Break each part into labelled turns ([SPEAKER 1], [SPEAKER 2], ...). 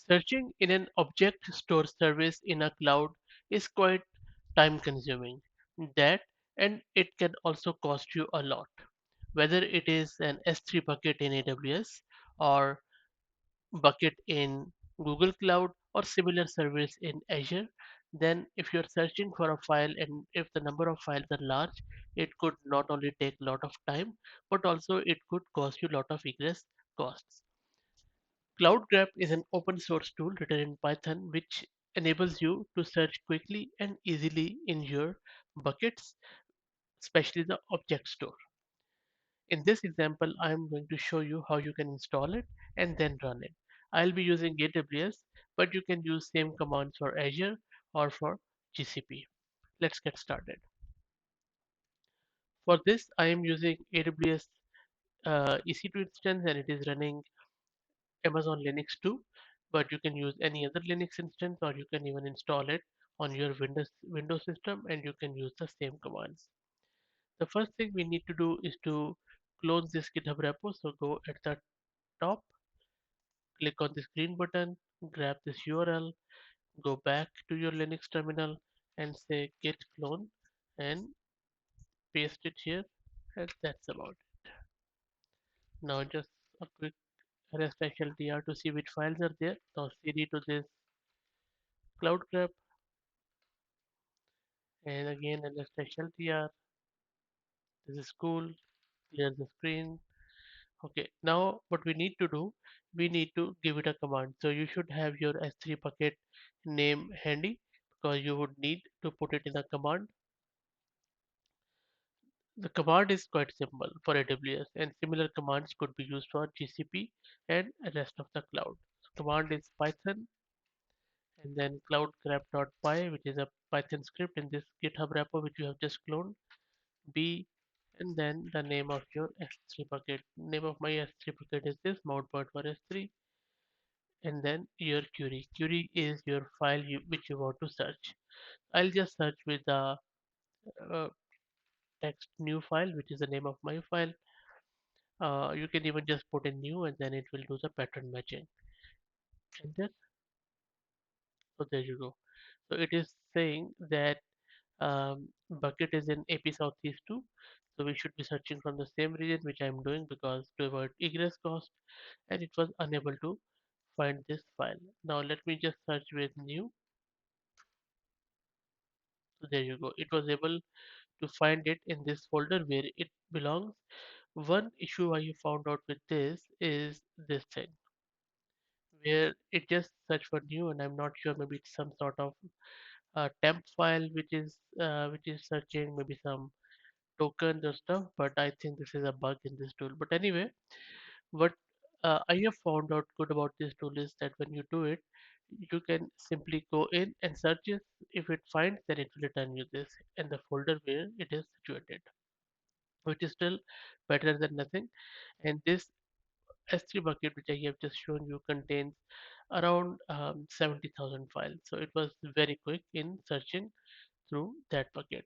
[SPEAKER 1] Searching in an object store service in a cloud is quite time consuming. That and it can also cost you a lot. Whether it is an S3 bucket in AWS or bucket in Google Cloud or similar service in Azure, then if you're searching for a file and if the number of files are large, it could not only take a lot of time, but also it could cost you a lot of egress costs. Cloudgrep is an open source tool written in Python which enables you to search quickly and easily in your buckets, especially the object store. In this example, I'm going to show you how you can install it and then run it. I'll be using AWS, but you can use same commands for Azure or for GCP. Let's get started. For this, I am using AWS EC2 instance and it is running Amazon Linux 2, but you can use any other Linux instance or you can even install it on your Windows system and you can use the same commands. The first thing we need to do is to clone this GitHub repo. So go at the top, click on this green button, grab this URL, go back to your Linux terminal and say git clone and paste it here, and that's about it. Now just a quick rest HLTR to see which files are there. Now cd to this Cloudgrep and again a rest HLTR. This is cool. Clear the screen. Okay, now what we need to do, we need to give it a command. So you should have your S3 bucket name handy because you would need to put it in a command. The command is quite simple for AWS and similar commands could be used for GCP and rest of the cloud. So command is Python and then cloudgrep.py, which is a Python script in this GitHub repo which you have just cloned, b, and then the name of your S3 bucket. Name of my S3 bucket is this mountbird for S3, and then your query. Query is your file which you want to search. I'll just search with the uh, text new file, which is the name of my file. You can even just put in new and then it will do the pattern matching. And then, so there you go. So it is saying that bucket is in AP Southeast 2. So we should be searching from the same region, which I'm doing because to avoid egress cost, and it was unable to find this file. Now let me just search with new. So there you go. It was able to find it in this folder where it belongs. One issue I found out with this is this thing where it just search for new and I'm not sure, maybe it's some sort of temp file which is searching, maybe some tokens or stuff, but I think this is a bug in this tool. But anyway, what I have found out good about this tool is that when you do it, you can simply go in and search it. If it finds, then it will return you this and the folder where it is situated, which is still better than nothing. And this S3 bucket, which I have just shown you, contains around 70,000 files. So it was very quick in searching through that bucket.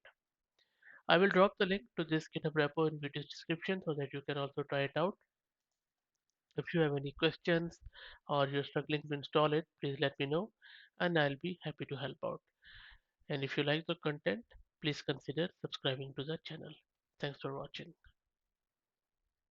[SPEAKER 1] I will drop the link to this GitHub repo in video description so that you can also try it out. If you have any questions or you're struggling to install it, please let me know and I'll be happy to help out. And if you like the content, please consider subscribing to the channel. Thanks for watching.